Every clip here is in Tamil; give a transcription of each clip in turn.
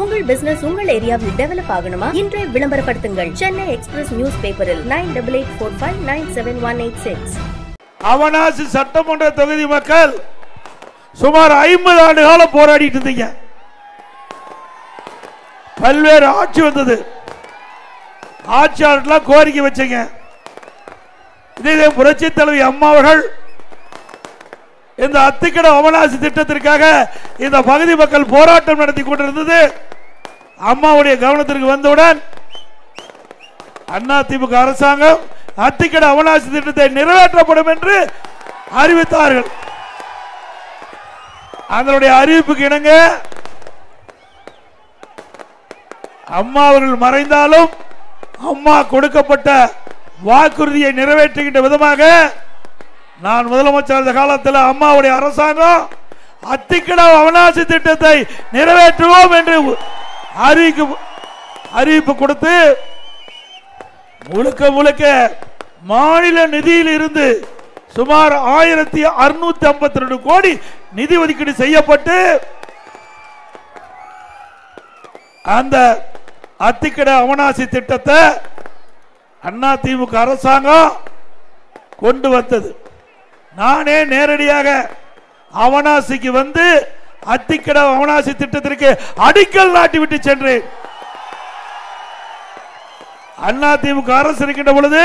உங்கள் பிசினஸ் உங்கள் ஏரியாவில் டெவலப் ஆகணுமா? இன்றே விளம்பரப்படுத்துங்கள். சென்னை எக்ஸ்பிரஸ் நியூஸ் பேப்பரில் 9884599786. அவனாசி சட்டமன்ற தொகுதி மக்கள் சுமார் 50 ஆண்டு காலம் போராடிட்டு இருந்தீங்க. பல்வேறு ஆட்சி வந்தது, ஆட்சியாளர்கள் கோரிக்கை வச்சீங்க. இதே புரட்சி தலைவி அம்மா அவர்கள் இந்த அத்திக்கட அவனாசி திட்டத்திற்காக இந்த பகுதி மக்கள் போராட்டம் நடத்தி கொண்டிருந்தது அம்மாவுடைய கவனத்திற்கு வந்தவுடன் அதிமுக அரசாங்கம் அத்திக்கட அவனாசி திட்டத்தை நிறைவேற்றப்படும் என்று அறிவித்தார்கள். அதனுடைய அறிவிப்புக்கு இணங்க அம்மா அவர்கள் மறைந்தாலும் அம்மா கொடுக்கப்பட்ட வாக்குறுதியை நிறைவேற்றுகின்ற விதமாக நான் முதலமைச்சர் காலத்தில் அம்மாவுடைய அரசாங்கம் அத்திக்கட அவனாசி திட்டத்தை நிறைவேற்றுவோம் என்று அறிவிப்பு கொடுத்து முழுக்க முழுக்க மாநில நிதியில் இருந்து சுமார் 1652 கோடி நிதி ஒதுக்கீடு செய்யப்பட்டு அந்த அத்திக்கட அவனாசி திட்டத்தை அதிமுக அரசாங்கம் கொண்டு வந்தது. நானே நேரடியாக அவனாசிக்கு வந்து அத்திக்கட அவனாசி திட்டத்திற்கு அடிக்கல் நாட்டி விட்டு சென்றேன். அதிமுக அரசு இருக்கின்ற பொழுது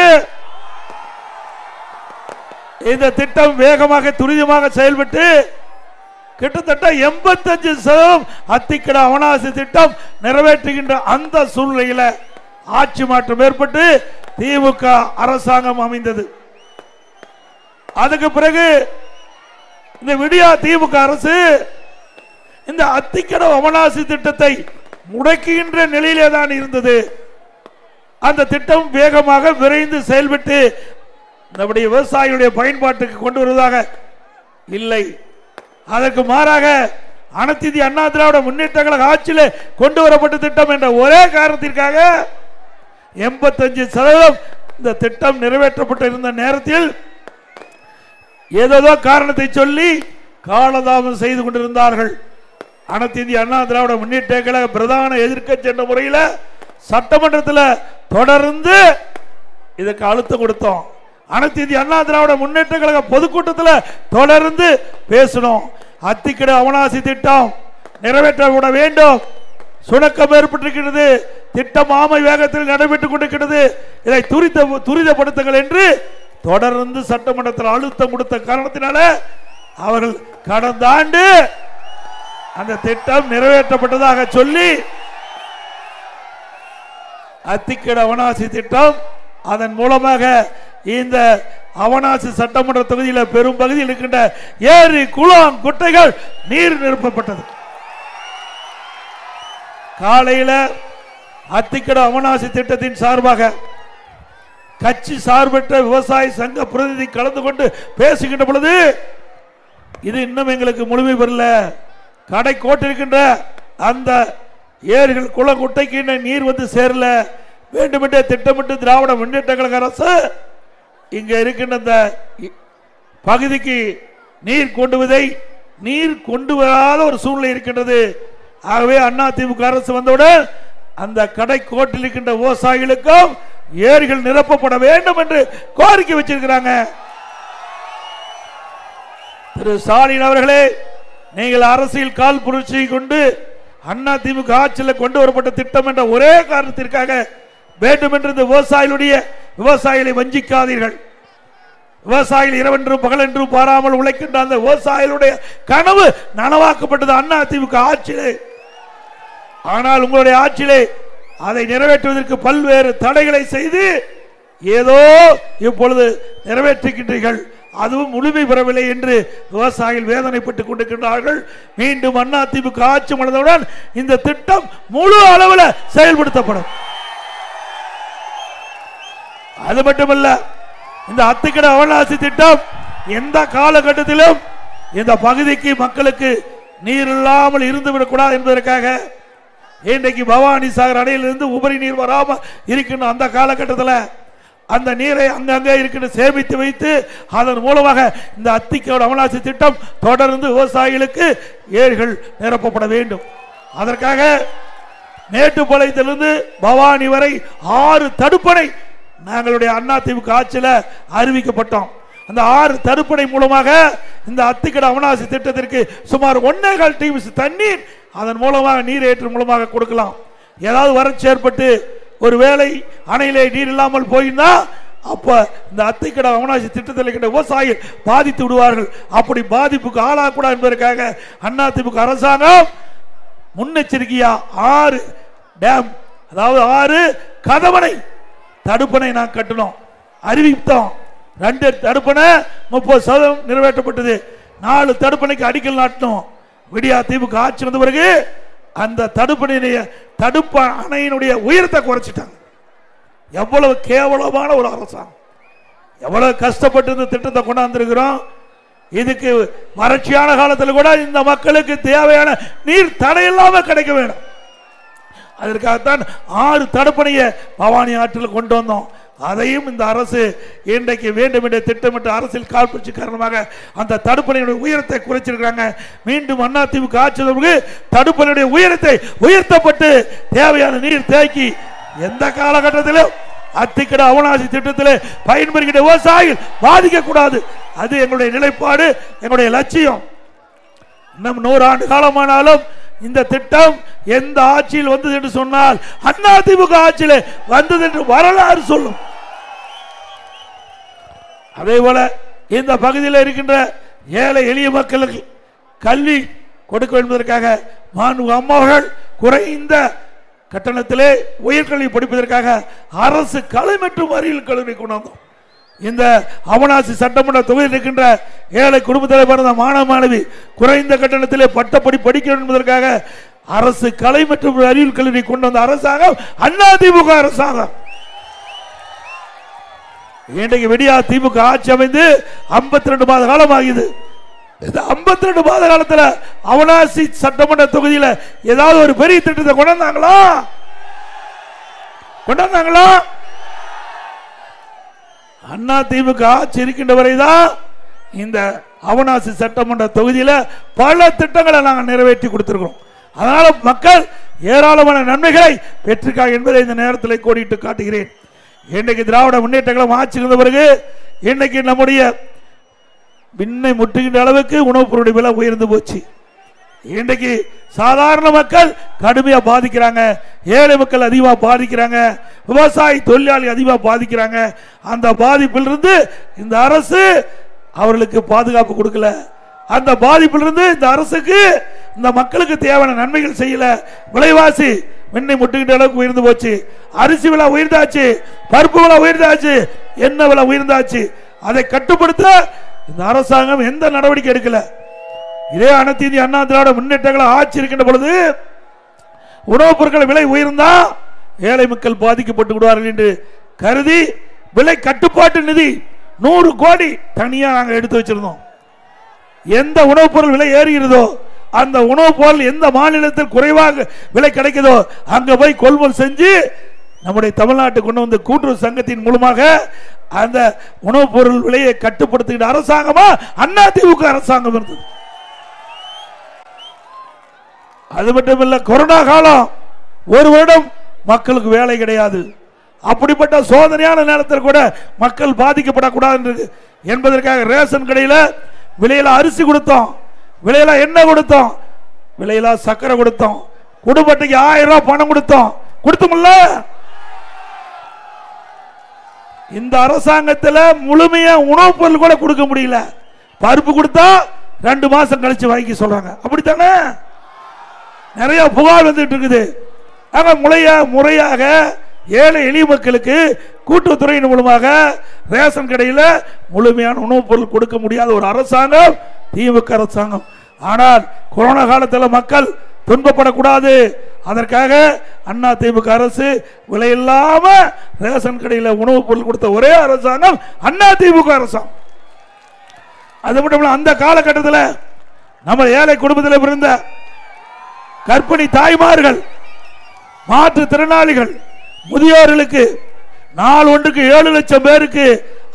இந்த திட்டம் வேகமாக துரிதமாக செயல்பட்டு கிட்டத்தட்ட 85% அத்திக்கட அவனாசி திட்டம் நிறைவேற்றுகின்ற அந்த சூழ்நிலையில் ஆட்சி மாற்றம் ஏற்பட்டு திமுக அரசாங்கம் அமைந்தது. அதுக்கு பிறகு இந்த விடியா திமுக அரசு இந்த அத்திக்கட அவனாசி திட்டத்தை முடக்குகின்ற நிலையிலே தான் இருந்தது. அந்த திட்டம் வேகமாக விரைந்து செயல்பட்டு நம்முடைய விவசாயிகளுடைய பயன்பாட்டுக்கு கொண்டு வருவதாக இல்லை. அதற்கு மாறாக அனைத்து இந்திய அண்ணா திராவிட முன்னேற்ற கழக ஆட்சியில் கொண்டு வரப்பட்ட திட்டம் என்ற ஒரே காரணத்திற்காக 85% இந்த திட்டம் நிறைவேற்றப்பட்டு இருந்த நேரத்தில் ஏதோ காரணத்தை சொல்லி காலதாமதம் செய்து கொண்டிருந்தார்கள். அனைத்து இந்திய அண்ணா திராவிட முன்னேற்ற கழக பிரதான எதிர்க்கட்சி என்ற முறையில் சட்டமன்றத்தில் தொடர்ந்து இதற்கு அழுத்தம் கொடுத்தோம். அனைத்து இந்திய அண்ணா திராவிட முன்னேற்ற கழக பொதுக்கூட்டத்தில் தொடர்ந்து பேசணும். அத்திக்கட அவனாசி திட்டம் நிறைவேற்றப்பட வேண்டும். சுணக்கம் ஏற்பட்டிருக்கிறது, திட்டம் ஆமை வேகத்தில் நடைபெற்றுக் கொண்டிருக்கிறது, இதை துரிதப்படுத்துங்கள் என்று தொடர்ந்து சட்டமன்றத்தில் அழுத்தம் கொடுத்த காரணத்தினால அவர்கள் கடந்த ஆண்டு அந்த திட்டம் நிறைவேற்றப்பட்டதாக சொல்லி அத்திக்கட அவனாசி திட்டம் அதன் மூலமாக இந்த அவனாசி சட்டமன்ற தொகுதியில் பெரும் பகுதியில் இருக்கின்ற ஏரி குளம் குட்டைகள் நீர் நிரப்பப்பட்டது. காலையில் அத்திக்கட அவனாசி திட்டத்தின் சார்பாக கட்சி சார்பற்ற விவசாய சங்க பிரதிநிதி கலந்து கொண்டு பேசுகின்ற பொழுது இது இன்னும் எங்களுக்கு முழுமை பெறல, கடை கோட்டிருக்கின்ற அந்த ஏரிகள் குளம் குட்டைக்கு நீர் வந்து சேரல, வேண்டுமென்றே திட்டமிட்டு திராவிட முன்னேற்ற கழக அரசு இங்க இருக்கின்ற இந்த பகுதிக்கு நீர் கொண்டு வராத ஒரு சூழ்நிலை இருக்கின்றது. ஆகவே அதிமுக அரசு வந்தவுடன் அந்த கடை கோட்டில் இருக்கின்ற விவசாயிகளுக்கும் ஏரிகள் நிரப்பப்பட வேண்டும் என்று கோரிக்கை வச்சிருக்கிறாங்க. திரு ஸ்டாலின் அவர்களே, நீங்கள் அரசியல் கால் புரட்சியை கொண்டு அதிமுக ஆட்சியில் கொண்டு வரப்பட்ட திட்டம் என்ற ஒரே காரணத்திற்காக வேண்டுமென்று இந்த விவசாயிகளை வஞ்சிக்காதீர்கள். விவசாயிகள் இரவென்றும் பகலென்றும் பாராமல் உழைக்கின்ற அந்த விவசாயிகளுடைய கனவு நனவாக்கப்பட்டது அதிமுக ஆட்சியிலே. ஆனால் உங்களுடைய ஆட்சியிலே அதை நிறைவேற்றுவதற்கு பல்வேறு தடைகளை செய்து ஏதோ இப்பொழுது நிறைவேற்றுகின்றீர்கள், அதுவும் முழுமை பெறவில்லை என்று விவசாயிகள் வேதனைப்பட்டுக் கொண்டிருக்கின்றார்கள். மீண்டும் அதிமுக ஆட்சி மலர்ந்தவுடன் இந்த திட்டம் முழு அளவில் செயல்படுத்தப்படும். அது மட்டுமல்ல, இந்த அத்திக்கட அவனாசி திட்டம் எந்த காலகட்டத்திலும் இந்த பகுதிக்கு மக்களுக்கு நீர் இல்லாமல் இருந்துவிடக்கூடாது என்பதற்காக இன்றைக்கு பவானி சாகர் அணையிலிருந்து உபரி நீர் வராமல் இருக்கின்ற அந்த காலகட்டத்தில் அந்த நீரை அங்கங்கே இருக்கின்ற சேமித்து வைத்து அதன் மூலமாக இந்த அத்திக்கட அவனாசி திட்டம் தொடர்ந்து விவசாயிகளுக்கு ஏரிகள் நிரப்பப்பட வேண்டும். அதற்காக மேட்டுப்பாளையத்திலிருந்து பவானி வரை 6 தடுப்பணை நாங்களுடைய அதிமுக ஆட்சியில் அறிவிக்கப்பட்டோம். அந்த 6 தடுப்பணை மூலமாக இந்த அத்திக்கடை அவனாசி திட்டத்திற்கு சுமார் 1.25 டிஎம்சி தண்ணீர் அதன் மூலமாக நீர் ஏற்று மூலமாக கொடுக்கலாம். ஏதாவது வறட்சி ஏற்பட்டு ஒரு வேளை அணையிலே நீர் இல்லாமல் போயிருந்தா அப்ப இந்த அத்திக்கடை அவனாசி திட்டத்தில் இருக்கின்ற விவசாயிகள் பாதித்து விடுவார்கள். அப்படி பாதிப்புக்கு ஆளாகக்கூடாது என்பதற்காக அதிமுக அரசாங்கம் முன்னெச்சரிக்கையா 6 டேம், அதாவது 6 கதவணை தடுப்பணை நான் கட்டணும் அறிவித்தோம். 2 தடுப்பணை 30% நிறைவேற்றப்பட்டது. 4 தடுப்பணைக்கு அடிக்கல் நாட்டணும். விடியா திமுக ஆட்சி வந்த பிறகு அந்த தடுப்பு அணையினுடைய உயரத்தை குறைச்சிட்டாங்க. எவ்வளவு கேவலமான ஒரு அரசாங்கம், எவ்வளவு கஷ்டப்பட்டு இந்த திட்டத்தை கொண்டாந்துருக்கிறோம். இதுக்கு வறட்சியான காலத்தில் கூட இந்த மக்களுக்கு தேவையான நீர் தடையில்லாம கிடைக்க வேண்டும். அதற்காகத்தான் 6 தடுப்பணையை பவானி ஆற்றில் கொண்டு வந்தோம். அதையும் இந்த அரசு இன்றைக்கு வேண்டும் என்ற திட்டமிட்ட அரசியல் காழ்ப்புணர்ச்சி காரணமாக அந்த தடுப்பணையுடைய உயரத்தை குறைச்சிருக்கிறாங்க. மீண்டும் அதிமுக ஆட்சி தடுப்பணையுடைய உயரத்தை உயர்த்தப்பட்டு தேவையான நீர் தேக்கி எந்த காலகட்டத்திலும் அத்திக்கடை அவனாசி திட்டத்தில் பயன்பெறுகின்ற விவசாயிகள் பாதிக்க கூடாது. அது எங்களுடைய நிலைப்பாடு, எங்களுடைய லட்சியம். இன்னும் 100 ஆண்டு காலமானாலும் இந்த திட்டம் எந்த ஆட்சியில் வந்தது என்று சொன்னால் அதிமுக ஆட்சியில் வந்தது என்று வரலாறு சொல்லும். அதே போல இந்த பகுதியில் இருக்கின்ற ஏழை எளிய மக்களுக்கு கல்வி கொடுக்க என்பதற்காக அம்மாவர்கள் குறைந்த கட்டணத்திலே உயர்கல்வி படிப்பதற்காக அரசு கலை மற்றும் அறிவியல் கல்லூரி கொண்டு வந்தோம். இந்த அவனாசி சட்டமன்ற தொகுதியில் இருக்கின்ற ஏழை குடும்பத்தில் பிறந்த மாணவ மாணவி குறைந்த கட்டணத்திலே பட்டப்படி படிக்க வேண்டும் என்பதற்காக அரசு கலை மற்றும் அறிவியல் கல்லூரி கொண்டு வந்த அரசாங்கம் அதிமுக அரசாங்கம். இன்றைக்கு விடியா திமுக ஆட்சி அமைந்து 52 மாத காலம் ஆகியது. இந்த 52 மாத காலத்தில் அவனாசி சட்டமன்ற தொகுதியில் ஏதாவது ஒரு பெரிய திட்டத்தை கொண்டாந்தாங்களா? அதிமுக ஆட்சி இருக்கின்ற வரைதான் இந்த அவனாசி சட்டமன்ற தொகுதியில் பல திட்டங்களை நாங்கள் நிறைவேற்றி கொடுத்திருக்கிறோம். அதனால மக்கள் ஏராளமான நன்மைகளை பெற்றிருக்காங்க என்பதை இந்த நேரத்தில் கோடிட்டு காட்டுகிறேன். இன்றைக்கு திராவிட முன்னேற்ற கழகம் ஆட்சி இருந்த பிறகு இன்றைக்கு நம்முடைய விண்ணை முட்டுகின்ற அளவுக்கு உணவுப் பொருளுடைய விலை உயர்ந்து போச்சு. இன்றைக்கு சாதாரண மக்கள் கடுமையா பாதிக்கிறாங்க, ஏழை மக்கள் அதிகமாக பாதிக்கிறாங்க, விவசாயி தொழிலாளி அதிகமாக பாதிக்கிறாங்க. அந்த பாதிப்பிலிருந்து இந்த அரசு அவர்களுக்கு பாதுகாப்பு கொடுக்கல. அந்த பாதிப்பிலிருந்து இந்த அரசுக்கு இந்த மக்களுக்கு தேவையான நன்மைகள் செய்யல. விலைவாசி விண்ணை முட்டுகின்ற அளவுக்கு உயர்ந்து போச்சு. அரிசி விலை உயர்ந்தாச்சு, பருப்பு விலை உயர்ந்தாச்சு, எண்ணெய் விலை உயர்ந்தாச்சு. அதை கட்டுப்படுத்த இந்த அரசாங்கம் எந்த நடவடிக்கை எடுக்கல. இதே அனைத்து இந்திய அண்ணா திராவிட முன்னேற்றங்களை ஆட்சி இருக்கின்ற பொழுது உணவுப் பொருட்கள் விலை உயர்ந்தா ஏழை மக்கள் பாதிக்கப்பட்டு விடுவார்கள் என்று கருதி விலை கட்டுப்பாட்டு நிதி 100 கோடி தனியா நாங்கள் எடுத்து வச்சிருந்தோம். எந்த உணவுப் பொருள் விலை ஏறுகிறதோ அந்த உணவுப் பொருள் எந்த மாநிலத்தில் குறைவாக விலை கிடைக்குதோ அங்க போய் கொள்முதல் செஞ்சு நம்முடைய தமிழ்நாட்டு கொண்டு வந்து கூட்டுறவு சங்கத்தின் மூலமாக அந்த உணவுப் பொருள் விலையை கட்டுப்படுத்துகிற அரசாங்கமா அதிமுக அரசாங்கம் இருந்தது. அது மட்டுமல்ல, கொரோனா காலம் 1 வருடம் மக்களுக்கு வேலை கிடையாது. அப்படிப்பட்ட சோதனையான நேரத்தில் கூட மக்கள் பாதிக்கப்படக்கூடாது என்பதற்காக ரேஷன் கடையில் விலையில அரிசி கொடுத்தோம், விலையில எண்ணெய் கொடுத்தோம், விலையில சக்கரை கொடுத்தோம், குடும்பத்துக்கு 1000 ரூபாய் பணம் கொடுத்தோம்ல. இந்த அரசாங்கத்தில் முழுமையா உணவுப் பொருள் கூட கொடுக்க முடியல. பருப்பு கொடுத்தா 2 மாசம் கழிச்சு வாங்கி சொல்றாங்க. அப்படித்தானே நிறைய புகார் வந்துட்டு இருக்குது. முறையாக ஏழை எளிய மக்களுக்கு கூட்டுறவுத்துறையின் மூலமாக ரேஷன் கடையில் முழுமையான உணவுப் பொருள் கொடுக்க முடியாத ஒரு அரசாங்கம் திமுக அரசாங்கம். ஆனால் கொரோனா காலத்தில் மக்கள் துன்பப்படக்கூடாது, அதற்காக அண்ணா திமுக அரசு விலையில்லாம ரேஷன் கடையில் உணவுப் பொருள் கொடுத்த ஒரே அரசாங்கம் அண்ணா திமுக அரசாங்கம். அது மட்டும் இல்ல, அந்த காலகட்டத்தில் நம்ம ஏழை குடும்பத்தில் பிறந்த கர்ப்பிணி தாய்மார்கள், மாற்றுத்திறனாளிகள், முதியோர்களுக்கு நாள் ஒன்றுக்கு 7 லட்சம் பேருக்கு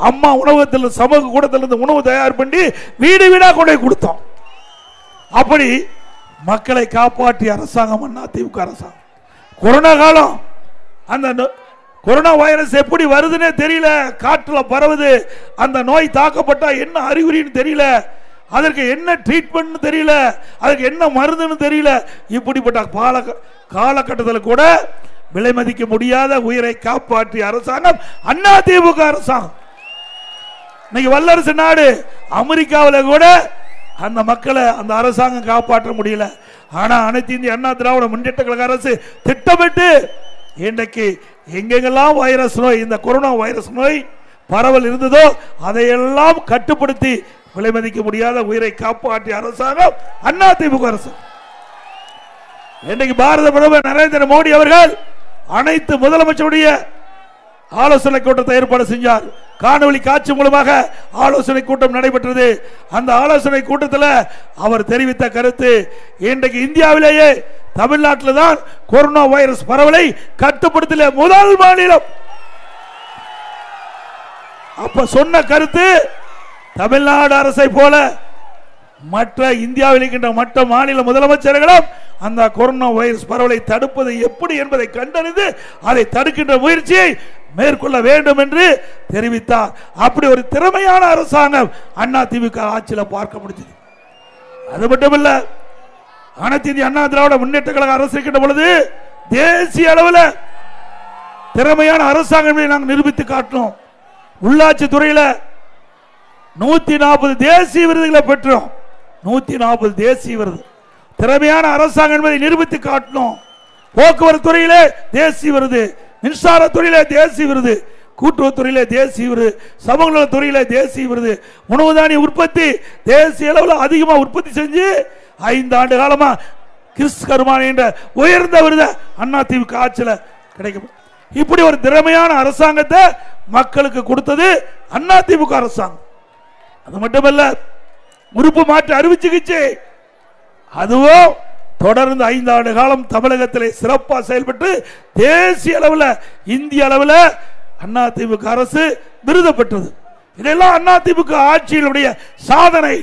அம்மா உணவகத்தில் சமூக கூடத்திலிருந்து உணவு தயார் பண்ணி வீடு வீடா கொண்டு கொடுத்தோம். அப்படி மக்களை காப்பாற்றிய அரசாங்கம் அண்ணா திமுக அரசாங்கம். கொரோனா காலம், அந்த கொரோனா வைரஸ் எப்படி வருதுன்னே தெரியல, காற்றுல பரவுது, அந்த நோய் தாக்கப்பட்டா என்ன அறிகுறின்னு தெரியல, அதற்கு என்ன ட்ரீட்மெண்ட் தெரியல, அதுக்கு என்ன மருந்துன்னு தெரியல. இப்படிப்பட்ட காலகட்டத்தில் கூட விலை மதிக்க முடியாத உயிரை காப்பாற்றிய அரசாங்கம் அதிமுக அரசாங்கம். இன்னைக்கு வல்லரசு நாடு அமெரிக்காவில் கூட அந்த மக்களை அந்த அரசாங்கம் காப்பாற்ற முடியல. ஆனா அனைத்து இந்திய அண்ணா திராவிட முன்னேற்ற கழக அரசு திட்டமிட்டு இன்றைக்கு எங்கெங்கெல்லாம் வைரஸ் நோய், இந்த கொரோனா வைரஸ் நோய் பரவல் இருந்ததோ அதையெல்லாம் கட்டுப்படுத்தி விலை மதிக்க முடியாத உயிரை காப்பாற்றிய அரசாங்கம் அதிமுக அரசு. இன்றைக்கு பாரத பிரதமர் நரேந்திர மோடி அவர்கள் அனைத்து முதலமைச்சருடைய ஆலோசனை கூட்டத்தை ஏற்பாடு செஞ்சார். காணொலி காட்சி மூலமாக ஆலோசனை கூட்டம் நடைபெற்றது. அந்த ஆலோசனை கூட்டத்தில் அவர் தெரிவித்த கருத்து, இன்றைக்கு இந்தியாவிலேயே தமிழ்நாட்டில் தான் கொரோனா வைரஸ் பரவலை கட்டுப்படுத்திய முதல் மாநிலம். அப்ப சொன்ன கருத்து, தமிழ்நாடு அரசை போல மற்ற இந்தியாவில் இருக்கின்ற மற்ற மாநில முதலமைச்சர்களும் அந்த கொரோனா வைரஸ் பரவலை தடுப்பது எப்படி என்பதை கண்டறிந்து அதை தடுக்கின்ற முயற்சியை மேற்கொள்ள வேண்டும் என்று தெரிவித்தார். அப்படி ஒரு திறமையான அரசாங்கம் அதிமுக ஆட்சியில் பார்க்க முடிஞ்சது. அது மட்டுமல்ல, அனைத்து இந்திய அண்ணா திராவிட முன்னேற்ற கழக அரசு இருக்கின்ற பொழுது தேசிய அளவில் திறமையான அரசாங்கம் நாங்கள் நிரூபித்து காட்டினோம். உள்ளாட்சி துறையில் 140 தேசிய விருதுகளை பெற்றோம். 140 தேசிய விருது. திறமையான அரசாங்கம் என்பதை நிரூபித்து காட்டினோம். போக்குவரத்து துறையிலே தேசிய விருது, மின்சார துறையிலே தேசிய விருது, கூட்டுறவுத்துறையிலே தேசிய விருது, சமூக நலத்துறையிலே தேசிய விருது, உணவு தானிய உற்பத்தி தேசிய அளவில் அதிகமாக உற்பத்தி செஞ்சு 5 ஆண்டு காலமா கிறிஸ் கருமானி என்ற உயர்ந்த விருது அதிமுக ஆட்சியில் கிடைக்கும். இப்படி ஒரு திறமையான அரசாங்கத்தை மக்களுக்கு கொடுத்தது அதிமுக அரசாங்கம். அது மட்டுமல்ல, உறுப்பு மாற்று அறுவை சிகிச்சை அதுவும் தொடர்ந்து 5 ஆண்டு காலம் தமிழகத்திலே சிறப்பாக செயல்பட்டு தேசிய அளவில் இந்திய அளவில் அதிமுக அரசு விருது பெற்றது. இதெல்லாம் அதிமுக ஆட்சியினுடைய சாதனை.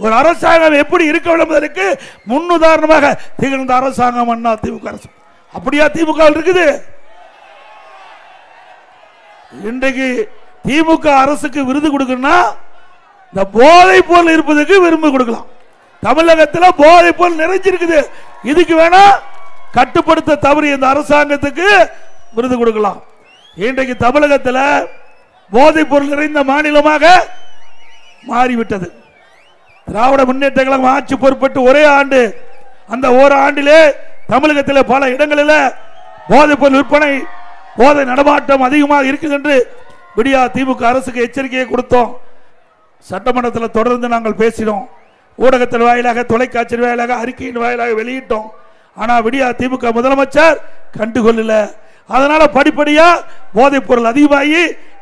ஒரு அரசாங்கம் எப்படி இருக்க வேண்டும் என்பதற்கு முன்னுதாரணமாக திகழ்ந்த அரசாங்கம் அதிமுக அரசு. அப்படியா திமுக இருக்குது? இன்றைக்கு திமுக அரசுக்கு விருது கொடுக்கணும்னா இந்த போதை பொருள் இருப்பதற்கு விரும்பி கொடுக்கலாம். தமிழகத்தில் போதை பொருள் நிறைஞ்சிருக்குது. இதுக்கு வேணா கட்டுப்படுத்த தவறிய இந்த அரசாங்கத்துக்கு விருது கொடுக்கலாம். இன்றைக்கு தமிழகத்தில் போதை பொருள் நிறைந்த மாநிலமாக மாறிவிட்டது. திராவிட முன்னேற்ற கழகம் ஆட்சி பொறுப்பட்டு ஒரே ஆண்டு, அந்த ஒரு ஆண்டிலே தமிழகத்தில் பல இடங்களில் போதை பொருள் விற்பனை, போதை நடமாட்டம் அதிகமாக இருக்குது என்று விடியா திமுக அரசுக்கு எச்சரிக்கையை கொடுத்தோம். சட்டமன்றத்தில் தொடர்ந்து நாங்கள் பேசினோம். ஊடகத்தின் வாயிலாக, தொலைக்காட்சி வாயிலாக, அறிக்கையின் வாயிலாக வெளியிட்டோம். ஆனால் விடியா திமுக முதலமைச்சர் கண்டுகொள்ளல. அதனால படிப்படியா போதைப் பொருள் அதிகமாகி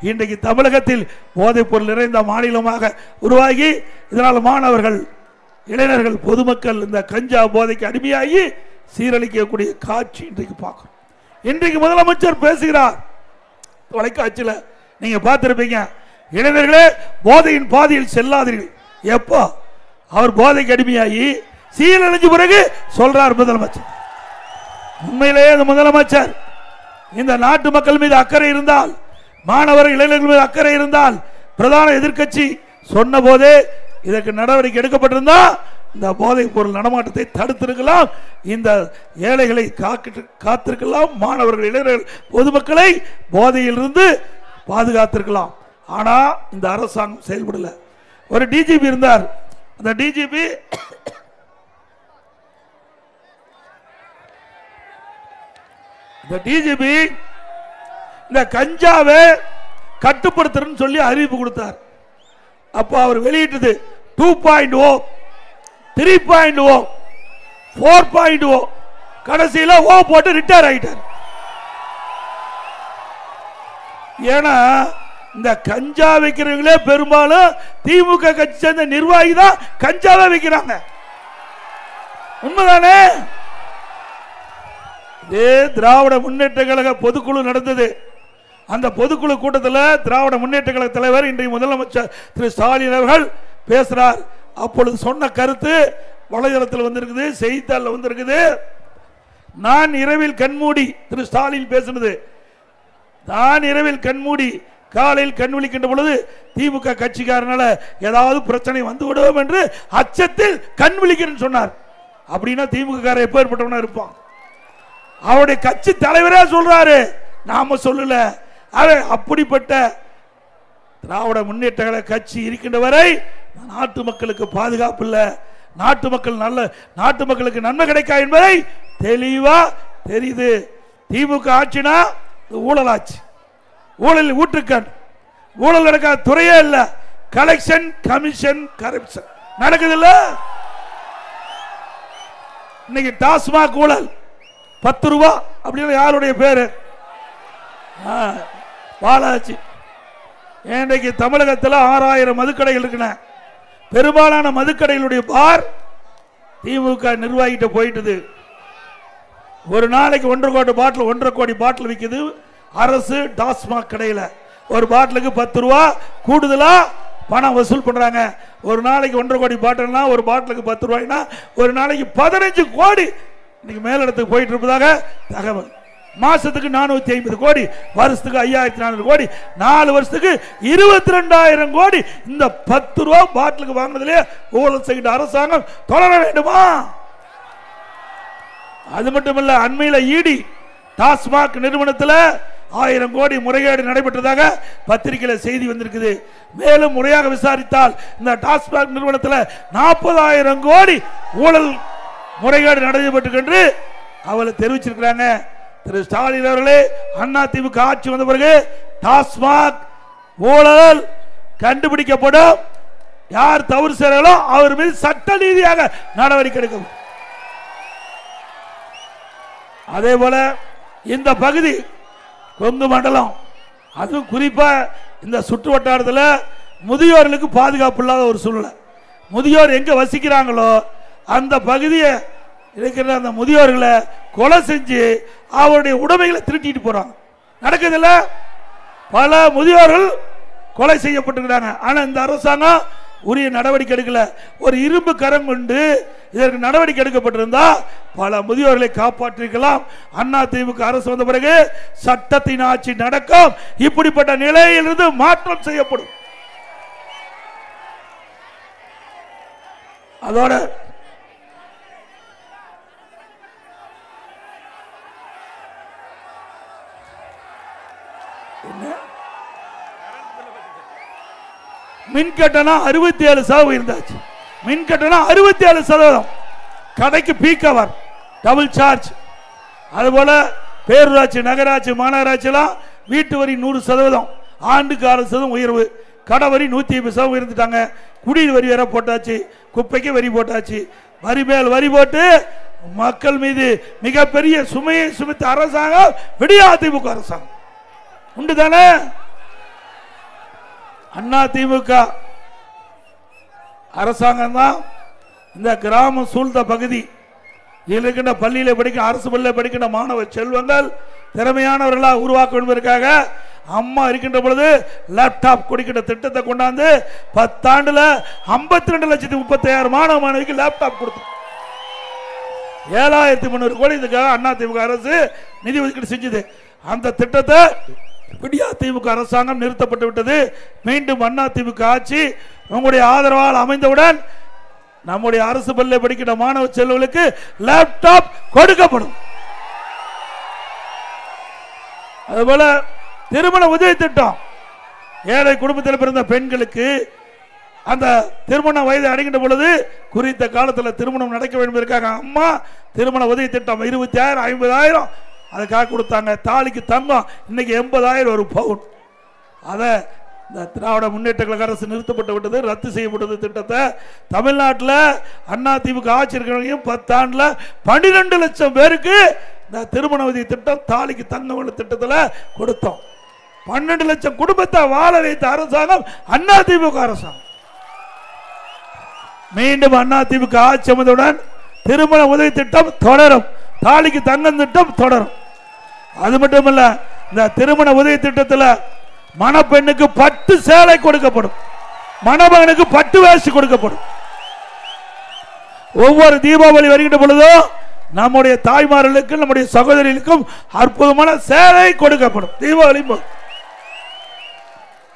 இன்றைக்கு தமிழகத்தில் போதைப் பொருள் நிறைந்த மாநிலமாக உருவாகி, இதனால் மாணவர்கள், இளைஞர்கள், பொதுமக்கள் இந்த கஞ்சா போதைக்கு அடிமையாகி சீரழிக்கக்கூடிய காட்சி இன்றைக்கு பார்க்கிறோம். இன்றைக்கு முதலமைச்சர் பேசுகிறார் தொலைக்காட்சியில், நீங்க பார்த்திருப்பீங்க, இளைஞர்களே போதையின் பாதையில் செல்லாதீர்கள். எப்போ அவர் போதைக்கு அடிமையாகி சீரழிஞ்ச பிறகு சொல்றார் முதலமைச்சர். உண்மையிலேயே இந்த முதலமைச்சர் இந்த நாட்டு மக்கள் மீது அக்கறை இருந்தால், மாணவர் இளைஞர்கள் மீது அக்கறை இருந்தால், பிரதான எதிர்க்கட்சி சொன்ன போதே இதற்கு நடவடிக்கை எடுக்கப்பட்டிருந்தா இந்த போதைப் பொருள் நடமாட்டத்தை தடுத்திருக்கலாம், இந்த ஏழைகளை காத்திருக்கலாம், மாணவர்கள், இளைஞர்கள், பொதுமக்களை போதையிலிருந்து பாதுகாத்திருக்கலாம். ஆனா இந்த அரசாங்கம் செயல்படல. ஒரு டிஜிபி இருந்தார். அந்த டிஜிபி இந்த கஞ்சாவை கட்டுப்படுத்துறன்னு சொல்லி அறிவிப்பு கொடுத்தார். அப்ப அவர் வெளியிட்டது 2.0, 3.0, 4.0, கடைசியில் ஓ போட்டு ரிட்டையர் ஆகிட்டார். ஏன்னா இந்த கஞ்சா வைக்கிறவங்களே பெரும்பாலும் திமுக கட்சி சேர்ந்த நிர்வாகி தான் கஞ்சாவை வைக்கிறாங்க. உண்மைதானே? இதே திராவிட முன்னேற்ற கழக பொதுக்குழு நடந்தது. அந்த பொதுக்குழு கூட்டத்தில் திராவிட முன்னேற்ற கழக தலைவர், இன்றைய முதலமைச்சர் திரு ஸ்டாலின் அவர்கள் பேசுறார். அப்பொழுது சொன்ன கருத்து வலைதளத்தில் வந்திருக்குது, செய்தித்தாளில் வந்திருக்குது. நான் இரவில் கண்மூடி, திரு ஸ்டாலின் பேசினது, நான் இரவில் கண்மூடி காலையில் கண் விழிக்கின்ற பொழுது திமுக கட்சிக்காரனால ஏதாவது பிரச்சனை வந்து விடுவோம் என்று அச்சத்தில் கண் விழிக்கிறேன்னு சொன்னார். அப்படின்னா திமுக காரர் எப்பேற்பட்டவனா இருப்பான்? அவருடைய கட்சி தலைவரே சொல்றாரு, நாம சொல்லல. அப்படிப்பட்ட திராவிட முன்னேற்ற கழக கட்சி இருக்கின்ற வரை நாட்டு மக்களுக்கு பாதுகாப்பு இல்ல, நாட்டு மக்களுக்கு நன்மை கிடைக்கா என்பதை தெளிவா தெரியுது. திமுக ஆட்சினா ஊழல் ஆட்சி, ஊழல் ஊற்றுக்கண், ஊழல் நடக்காத துறையே இல்ல. கலெக்ஷன், கமிஷன், கரப்ஷன் நடக்குது இல்ல. இன்னைக்கு டாஸ்மாக் ஊழல் 10 ரூபா அப்படின்னு யாருடைய பேரு? பாலாஜி. இன்றைக்கு தமிழகத்தில் 6000 மதுக்கடைகள் இருக்குன. பெரும்பாலான மதுக்கடைகளுடைய பார் திமுக நிர்வாகிட்ட போயிட்டது. ஒரு நாளைக்கு 1.5 கோடி பாட்டில் விற்குது அரசு டாஸ்மாக் கடையில். ஒரு பாட்டிலுக்கு 10 ரூபா கூடுதலா பணம் வசூல் பண்றாங்க. ஒரு நாளைக்கு 1.5 கோடி பாட்டில்னா ஒரு பாட்டிலுக்கு 10 ரூபாய்னா ஒரு நாளைக்கு 15 கோடி இன்னைக்கு மேலிடத்துக்கு போயிட்டு இருப்பதாக தகவல். மாசத்துக்கு 450 கோடி, வருஷத்துக்கு 5400 கோடி, 4 வருஷத்துக்கு 22,000 கோடி. இந்த 10 ரூபா பாட்டிலுக்கு வாங்கினதிலே ஊழல் செய்கின்ற அரசாங்கம் தொடர வேண்டுமா? அது மட்டுமல்ல, அண்மையில் ஈடி டாஸ்மாக் நிறுவனத்தில் 1000 கோடி முறைகேடு நடைபெற்றதாக பத்திரிகையில் செய்தி வந்திருக்குது. மேலும் முறையாக விசாரித்தால் இந்த டாஸ்மாக் நிறுவனத்தில் 40,000 கோடி ஊழல் முறைகேடு நடைபெற்று என்று அவளை தெரிவிச்சிருக்கிறாங்க. திரு ஸ்டாலின் அவர்களே, அண்ணா திமுக ஆட்சி வந்த பிறகு டாஸ்மாக் ஊழல் கண்டுபிடிக்கப்படும். யார் தவறு செய்யறாங்களோ அவர் மீது சட்ட ரீதியாக நடவடிக்கை எடுக்கும். அதே போல இந்த பகுதி கொங்கு மண்டலம், அதுவும் குறிப்பா இந்த சுற்று வட்டாரத்தில் முதியோர்களுக்கு பாதுகாப்பு இல்லாத ஒரு சூழ்நிலை. முதியோர் எங்க வசிக்கிறாங்களோ அந்த பகுதியை இருக்கிற அந்த முதியோர்களை கொலை செஞ்சு அவருடைய உடைமைகளை திருட்டிட்டு போறாங்க. நடக்குதுல்ல, பல முதியோர்கள் கொலை செய்யப்பட்டிருக்கிறாங்க. ஆனா இந்த அரசாங்கம் உரிய நடவடிக்கை எடுக்கல. ஒரு இரும்பு கரம் கொண்டு இதற்கு நடவடிக்கை எடுக்கப்பட்டிருந்தா பல முதியோர்களை காப்பாற்றிருக்கலாம். அண்ணா திமுக அரசு வந்த பிறகு சட்டத்தின் ஆட்சி நடக்கும். இப்படிப்பட்ட நிலையிலிருந்து மாற்றம் செய்யப்படும். அதோட மின் கட்டணம் 67% இருந்தாச்சு. மின் கட்டணம் 67%. கடைக்கு பீக் அவர் டபுள் சார்ஜ். அதுபோல பேரூராட்சி, நகராட்சி, மாநகராட்சி எல்லாம் வீட்டு வரி 100%, ஆண்டுக்கு 6% உயர்வு. கடை வரி 150% உயர்ந்துட்டாங்க. குடிநீர் வரி வேற போட்டாச்சு, குப்பைக்கு வரி போட்டாச்சு. வரி மேல் வரி போட்டு மக்கள் மீது மிகப்பெரிய சுமையை சுமத்த அரசாங்கம் விடியா திமுக அரசாங்கம் உண்டு தானே. அண்ணா திமுக அரசாங்கம் தான் இந்த கிராமம் சூழ்ந்த பகுதி இருக்கின்ற பள்ளியில படிக்கிற, அரசு பள்ளியில் படிக்கின்ற மாணவ செல்வங்கள் திறமையானவர்களாக உருவாக்க என்பதற்காக அம்மா இருக்கின்ற பொழுது லேப்டாப் கொடுக்கின்ற திட்டத்தை கொண்டாந்து 10 ஆண்டுல 52,36,000 மாணவ மாணவிக்கு லேப்டாப் கொடுத்தோம். 7,300 கோடி இதுக்காக அண்ணா திமுக அரசு நிதி ஒதுக்கீடு செஞ்சது. அந்த திட்டத்தை விடியா திமுக அரசாங்கம் நிறுத்தப்பட்டு விட்டது. மீண்டும் அண்ணா திமுக ஆட்சி உங்களுடைய ஆதரவால் அமைந்தவுடன் நம்முடைய அரசு பள்ளியில் படிக்கிற மாணவ செல்வங்களுக்கு லேப்டாப் கொடுக்கப்படும். அதுபோல திருமண உதவி திட்டம், ஏழை குடும்பத்தில் பிறந்த பெண்களுக்கு அந்த திருமண வயது அடைகின்ற பொழுது குறித்த காலத்தில் திருமணம் நடக்க வேண்டும் என்பதற்காக அம்மா திருமண உதவி திட்டம் 20,000 50,000 அதுக்காக கொடுத்தாங்க. தாலிக்கு தங்கம் இன்னைக்கு 80,000 ஒரு பவுன். அதை இந்த திராவிட முன்னேற்ற கழக அரசு நிறுத்தப்பட்டு விட்டது, ரத்து செய்யப்பட்டது. திட்டத்தை தமிழ்நாட்டில் அண்ணா திமுக ஆட்சி இருக்கிறவங்க 10 ஆண்டுல 12 லட்சம் பேருக்கு இந்த திருமண உதவி திட்டம், தாலிக்கு தங்கம் திட்டத்தில் கொடுத்தோம். 12 லட்சம் குடும்பத்தை வாழ வைத்த அரசாங்கம் அண்ணா திமுக அரசாங்கம். மீண்டும் அண்ணா திமுக ஆட்சி அமைந்தவுடன் திருமண உதவி திட்டம் தொடரும், தாலிக்கு தங்கம் திட்டம் தொடரும். அது மட்டுமல்ல, இந்த திருமண உதவி திட்டத்தில் மணப்பெண்ணுக்கு பட்டு சேலை கொடுக்கப்படும், மணமகனுக்கு பட்டு வேஷ்டி கொடுக்கப்படும். ஒவ்வொரு தீபாவளி வருகின்ற பொழுதும் நம்முடைய தாய்மார்களுக்கும் நம்முடைய சகோதரிகளுக்கும் அற்புதமான சேவை கொடுக்கப்படும் தீபாவளி.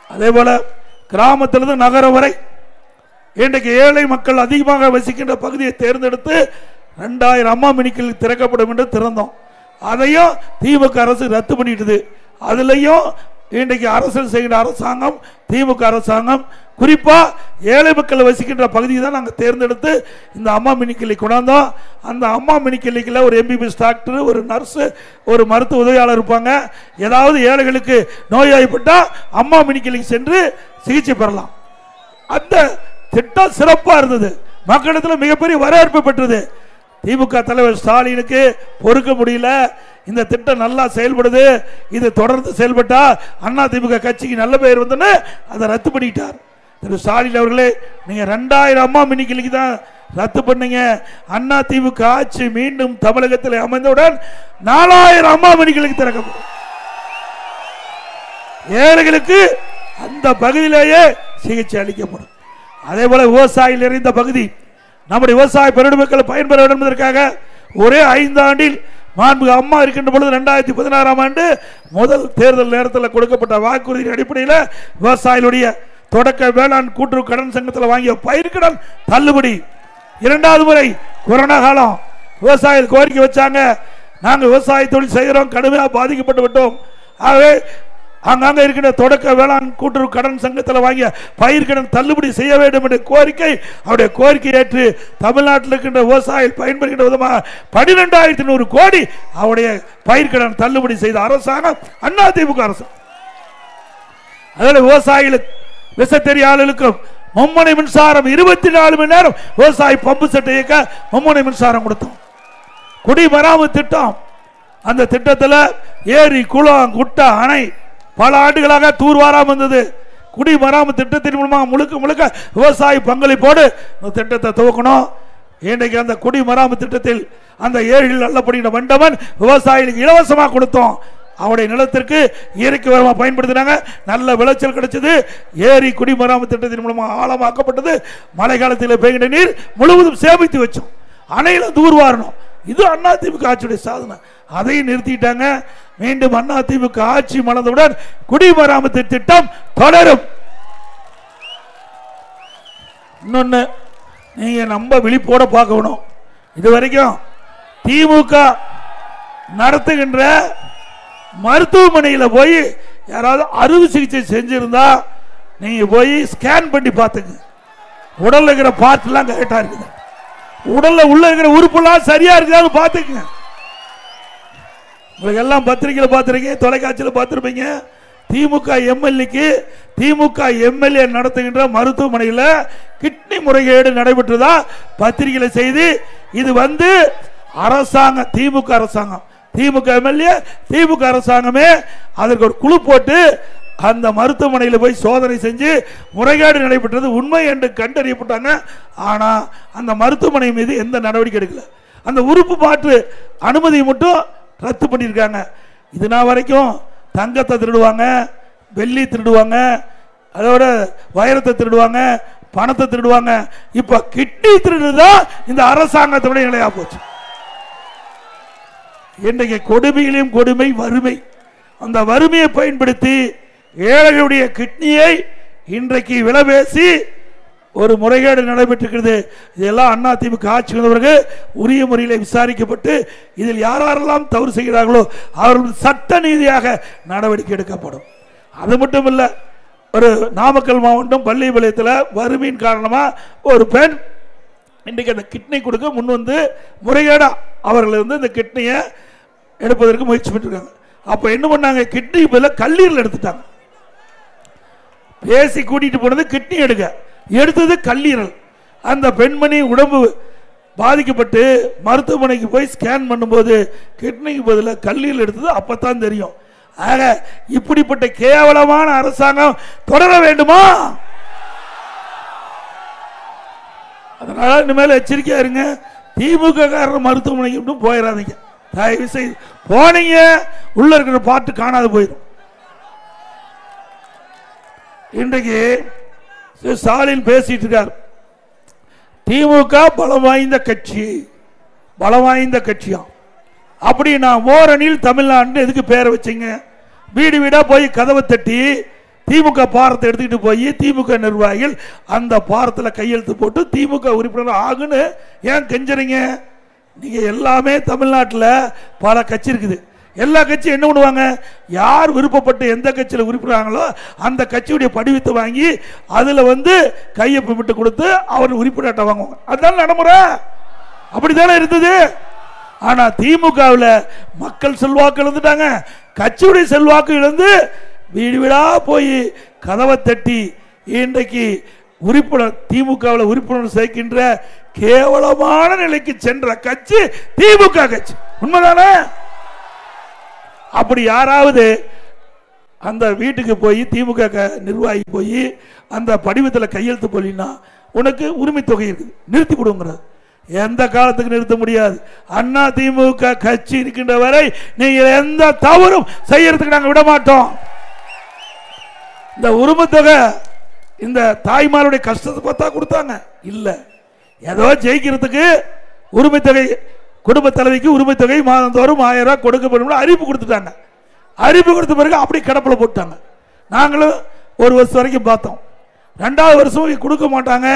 அதே போல கிராமத்திலிருந்து நகரம் வரை இன்றைக்கு ஏழை மக்கள் அதிகமாக வசிக்கின்ற பகுதியை தேர்ந்தெடுத்து 2000 அம்மா மினிக்கள் திறக்கப்படும் என்று திறந்தோம். அதையும் திமுக அரசு ரத்து பண்ணிட்டது. அதுலயும் இன்றைக்கு அரசியல் செய்கிற அரசாங்கம் திமுக அரசாங்கம் குறிப்பா ஏழை மக்கள் வசிக்கின்ற பகுதியை தான் நாங்கள் தேர்ந்தெடுத்து இந்த அம்மா மினி கிளினிக் கொண்டாந்தோம். அந்த அம்மா மினி கிளினிக்கில் ஒரு MBBS டாக்டர், ஒரு நர்ஸ், ஒரு மருத்துவ உதவியாளர் இருப்பாங்க. ஏதாவது ஏழைகளுக்கு நோய்வாய்ப்பட்டா அம்மா மினி கிளினிக் சென்று சிகிச்சை பெறலாம். அந்த திட்டம் சிறப்பாக இருந்தது, மக்களிடத்தில் மிகப்பெரிய வரவேற்பு பெற்றது. திமுக தலைவர் ஸ்டாலினுக்கு பொறுக்க முடியல, இந்த திட்டம் நல்லா செயல்படுது, இது தொடர்ந்து செயல்பட்டா அண்ணா திமுக கட்சிக்கு நல்ல பெயர் வந்து அதை ரத்து பண்ணிட்டார். திரு ஸ்டாலின் அவர்களே, நீங்க 2000 அம்மா மினி கிளினிக் தான் ரத்து பண்ணீங்க. அண்ணா திமுக ஆட்சி மீண்டும் தமிழகத்தில் அமைந்தவுடன் 4000 அம்மா மினி கிளினிக் திறக்கப்படும். ஏழைகளுக்கு அந்த பகுதியிலேயே சிகிச்சை அளிக்கப்படும். அதே போல விவசாயிகள் நிறைந்த பகுதி நம்முடைய விவசாய பெருமக்கள் பயன்பெற வேண்டும் என்பதற்காக ஒரே 5 ஆண்டில் மாண்புமிகு அம்மா இருக்கின்ற பொழுது 2016ஆம் ஆண்டு முதல் தேர்தல் நேரத்தில் கொடுக்கப்பட்ட வாக்குறுதியின் அடிப்படையில் விவசாயிகளுடைய தொடக்க வேளாண் கூட்டுறவு கடன் சங்கத்தில் வாங்கிய பயிர்க்கடன் தள்ளுபடி. 2வது முறை கொரோனா காலம் விவசாயிகள் கோரிக்கை வச்சாங்க, நாங்கள் விவசாய தொழில் செய்கிறோம், கடுமையாக பாதிக்கப்பட்டு விட்டோம், ஆகவே அங்கங்க இருக்கின்ற தொடக்க வேளாண் கூட்டுறவு கடன் சங்கத்தில் வாங்கிய பயிர்க்கடன் தள்ளுபடி செய்ய வேண்டும் என்ற கோரிக்கை, அவருடைய கோரிக்கை ஏற்று தமிழ்நாட்டில் இருக்கின்ற விவசாயிகள் பயன்படுகின்ற விதமாக 12100 கோடி அவருடைய பயிர்க்கடன் தள்ளுபடி செய்த அரசாங்கம் அண்ணா திமுக அரசு. அதில் விவசாயிகளுக்கு விசத்தெரியாளர்களுக்கும் மும்முனை மின்சாரம் 24 மணி நேரம் விவசாயி பம்பு செட்டை இயக்க மும்முனை மின்சாரம் கொடுத்தோம். குடிமராமத்து திட்டம், அந்த திட்டத்தில் ஏரி குளம் குட்டை அணை பல ஆண்டுகளாக தூர்வாராம இருந்தது. குடிமராமத்து திட்டத்தின் மூலமாக முழுக்க முழுக்க விவசாய பங்களிப்போடு திட்டத்தை துவக்கணும். இன்றைக்கு அந்த குடிமராமத்து திட்டத்தில் அந்த ஏரியில் அள்ளப்படுகிற மண்டபம் விவசாயிகளுக்கு இலவசமாக கொடுத்தோம். அவருடைய நிலத்திற்கு இயற்கை உரமாக பயன்படுத்தினாங்க, நல்ல விளைச்சல் கிடைச்சது. ஏரி குடிமராமத்து திட்டத்தின் மூலமாக ஆழமாக்கப்பட்டது. மழை காலத்தில் பெய்கின்ற நீர் முழுவதும் சேமித்து வச்சோம். அணையில தூர்வாரணும், இது அண்ணா திமுக ஆட்சியுடைய சாதனை. அதையும் நிறுத்திட்டாங்க. மீண்டும் அண்ணா திமுக ஆட்சி மலர்ந்தவுடன் குடிமராமத்து திட்டம் தொடரும். இன்னொன்னு நீங்க நம்ம விழிப்போட பார்க்கணும், இதுவரைக்கும் திமுக நடத்துகின்ற மருத்துவமனையில் போய் யாராவது அறுவை சிகிச்சை செஞ்சிருந்தா நீங்க போய் ஸ்கேன் பண்ணி பார்த்துங்க. உடல்ல இருக்கிற பார்ட் எல்லாம் கரெக்டா இருக்குது, உடல்ல உள்ள இருக்கிற உறுப்புலாம் சரியா இருக்குதான்னு பார்த்துக்குங்க. உங்களுக்கு எல்லாம் பத்திரிகையில் பார்த்துருக்கீங்க, தொலைக்காட்சியில் பார்த்துருப்பீங்க. திமுக எம்எல்ஏ நடத்துகின்ற மருத்துவமனையில் கிட்னி முறைகேடு நடைபெற்றதா பத்திரிகையில் செய்தி. இது வந்து அரசாங்கம், திமுக அரசாங்கம், திமுக எம்எல்ஏ, திமுக அரசாங்கமே அதற்கு ஒரு குழு போட்டு அந்த மருத்துவமனையில் போய் சோதனை செஞ்சு முறைகேடு நடைபெற்றது உண்மை என்று கண்டறியப்பட்டாங்க. ஆனா அந்த மருத்துவமனை மீது எந்த நடவடிக்கை எடுக்கல. அந்த உறுப்பு மாற்று அனுமதியை மட்டும் ரத்து பண்ணியிருக்காங்க. இது நாள் வரைக்கும் தங்கத்தை திருடுவாங்க, வெள்ளி திருடுவாங்க, அதோட வைரத்தை திருடுவாங்க, பணத்தை திருடுவாங்க. இப்ப கிட்னி திருடுதான் இந்த அரசாங்கத்துடைய நிலையா போச்சு. இன்றைக்கு கொடுமையிலும் கொடுமை வறுமை. அந்த வறுமையை பயன்படுத்தி ஏழைகளுடைய கிட்னியை இன்றைக்கு விலை பேசி ஒரு முறைகேடு நடைபெற்றிருக்கிறது. இதெல்லாம் அண்ணா திமுக ஆட்சி வந்தவர்கள் உரிய முறையில் விசாரிக்கப்பட்டு இதில் யாரெல்லாம் தவறு செய்கிறார்களோ அவர்கள் சட்ட நீதியாக நடவடிக்கை எடுக்கப்படும். அது மட்டும் இல்ல, ஒரு நாமக்கல் மாவட்டம் பள்ளிப்பாளையத்தில் வறுமையின் காரணமா ஒரு பெண் இன்றைக்கு அந்த கிட்னி கொடுக்க முன் வந்து முறைகேடா அவர்கள் வந்து இந்த கிட்னியை எடுப்பதற்கு முயற்சி பண்ணிருக்காங்க. அப்ப என்ன பண்ணாங்க, கிட்னி பதில் கல்லீரல் எடுத்துட்டாங்க. பேசி கூட்டிட்டு போனது கிட்னி எடுத்தது கல்லீரல். அந்த பெண்மணி உடம்பு பாதிக்கப்பட்டு மருத்துவமனைக்கு போய் ஸ்கேன் பண்ணும்போது கிட்னிக்கு பதில் கல்லீரல் எடுத்தது அப்பதான் தெரியும். ஆக இப்படிப்பட்ட கேவலமான அரசாங்கம் தொடர வேண்டுமா? அதனால இனிமேல் எச்சரிக்கையா இருங்க. திமுக காரர் மருத்துவமனைக்கு போயிடாதீங்க, தயவு செய்து. போனீங்க உள்ள இருக்கிற பாட்டு காணாது போயிடும். இன்றைக்கு ஸ்டாலின் பேசிட்டு இருக்கார், திமுக பலம் வாய்ந்த கட்சி, பலம் வாய்ந்த கட்சியாம். அப்படி நான் ஓரணியில் தமிழ்நாடு எதுக்கு பேரை வச்சிங்க? வீடு வீடா போய் கதவை தட்டி திமுக பாரத்தை எடுத்துக்கிட்டு போய் திமுக நிர்வாகிகள் அந்த பாரத்தில் கையெழுத்து போட்டு திமுக உறுப்பினர் ஆகுன்னு ஏன் கெஞ்சறீங்க? நீங்க எல்லாமே தமிழ்நாட்டில் பல கட்சி இருக்குது. எல்லா கட்சியும் என்ன பண்ணுவாங்க? யார் விருப்பப்பட்டு எந்த கட்சியில் உறுப்பினராங்களோ அந்த கட்சியுடைய படிவத்தை வாங்கி அதில் கையொப்பமிட்டு கொடுத்து அவர் உறுப்பினர்கிட்ட வாங்குவாங்க. அதுதான் நடைமுறை. அப்படித்தானே இருந்தது. ஆனா திமுகவில் மக்கள் செல்வாக்கு இழந்துட்டாங்க, கட்சியுடைய செல்வாக்கு இழந்து வீடு வீடா போய் கதவை தட்டி இன்றைக்கு உறுப்பினர் திமுகவில் உறுப்பினர் சேர்க்கின்ற கேவலமான நிலைக்கு சென்ற கட்சி திமுக கட்சி. உண்மைதானே? அப்படி யாராவது அந்த வீட்டுக்கு போய் திமுக நிர்வாகி போய் அந்த படிவத்தில் கையெழுத்து போலினா உனக்கு உரிமை தொகை இருக்குது, நிறுத்தி கொடுங்கிறது. எந்த காலத்துக்கு நிறுத்த முடியாது. அண்ணா திமுக கட்சி இருக்கின்ற வரை நீங்கள் எந்த தவறும் செய்யறதுக்கு நாங்கள் விட மாட்டோம். இந்த உரிமை தொகை இந்த தாய்மாருடைய கஷ்டத்தை பார்த்தா கொடுத்தாங்க இல்ல, ஏதோ ஜெயிக்கிறதுக்கு உரிமை தொகை குடும்ப தலைவிக்கு உரிமை தொகை மாதந்தோறும் 1000 ரூபாய் கொடுக்கப்படும் அறிவிப்பு கொடுத்துட்டாங்க. அறிவிப்பு கொடுத்த பிறகு அப்படி கடப்பில் போட்டாங்க. நாங்களும் ஒரு வருஷம் வரைக்கும் பார்த்தோம். 2வது வருஷம் கொடுக்க மாட்டாங்க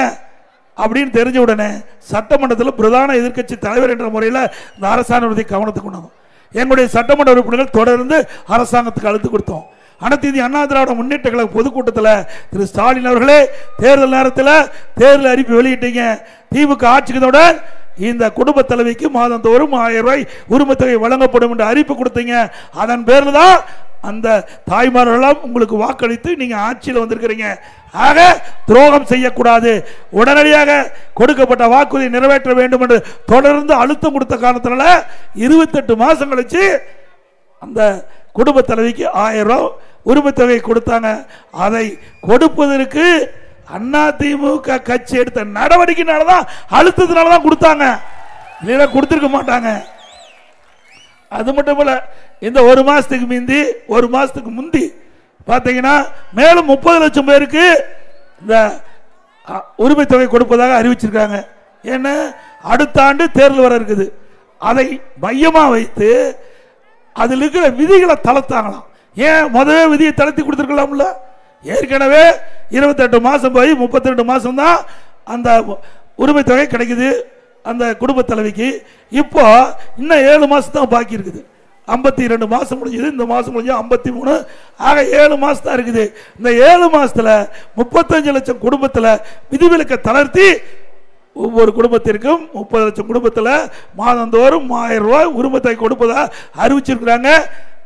அப்படின்னு தெரிஞ்ச உடனே சட்டமன்றத்தில் பிரதான எதிர்க்கட்சி தலைவர் என்ற முறையில் இந்த அரசாங்கத்தை கவனத்துக்கு கொண்டாங்க. எங்களுடைய சட்டமன்ற உறுப்பினர்கள் தொடர்ந்து அரசாங்கத்துக்கு அழுத்து கொடுத்தோம். அனைத்து இந்திய அண்ணா திராவிட முன்னேற்ற கழக பொதுக்கூட்டத்தில் திரு ஸ்டாலின் அவர்களே, தேர்தல் நேரத்தில் தேர்தல் அறிவிப்பு வெளியிட்டீங்க. திமுக ஆட்சிக்குடன் இந்த குடும்ப தலைவிக்கு மாதந்தோறும் 1000 ரூபாய் உரிமை தொகை வழங்கப்படும் என்று அறிவிப்பு கொடுத்தீங்க. அதன் பேரில் தான் அந்த தாய்மாரெல்லாம் உங்களுக்கு வாக்களித்து நீங்க ஆட்சியில் வந்திருக்கிறீங்க. ஆக துரோகம் செய்யக்கூடாது, உடனடியாக கொடுக்கப்பட்ட வாக்குறுதியை நிறைவேற்ற வேண்டும் என்று தொடர்ந்து அழுத்தம் கொடுத்த காரணத்தினால 28 மாசம் கழிச்சு அந்த குடும்ப தலைவிக்கு 1000 ரூபாய் உரிமை தொகை கொடுத்தாங்க. அதை கொடுப்பதற்கு அண்ணா திமுக கட்சி எடுத்த நடவடிக்கைனாலதான் அழுத்தத்தினாலதான் கொடுத்தாங்க, இல்லைன்னா கொடுத்திருக்க மாட்டாங்க. அது மட்டும் இல்ல, இந்த ஒரு மாசத்துக்கு முந்தி பாத்தீங்கன்னா மேலும் 30 லட்சம் பேருக்கு இந்த உரிமை தொகை கொடுப்பதாக அறிவிச்சிருக்காங்க. ஏன்னா அடுத்த ஆண்டு தேர்தல் வர இருக்குது. அதை மையமா வைத்து அதில் இருக்கிற விதிகளை தளர்த்தாங்களாம். ஏன் முதவே விதியை தளர்த்தி கொடுத்துருக்கலாம்ல? ஏற்கனவே 28 மாசம் போய் 32 மாசம் தான் அந்த உரிமை தொகை கிடைக்குது அந்த குடும்ப தலைவிக்கு. இப்போ இன்னும் 7 மாசம் தான் பாக்கி இருக்குது. 52 மாசம் முடிஞ்சது, இந்த மாசம் முடிஞ்சு 53, ஆக 7 மாசம் தான் இருக்குது. இந்த 7 மாசத்துல 35 லட்சம் குடும்பத்தில் விதிவிலக்கை தளர்த்தி ஒவ்வொரு குடும்பத்திற்கும் 30 லட்சம் குடும்பத்தில் மாதந்தோறும் 1000 ரூபாய் உரிமை தொகை கொடுப்பதா அறிவிச்சிருக்கிறாங்க.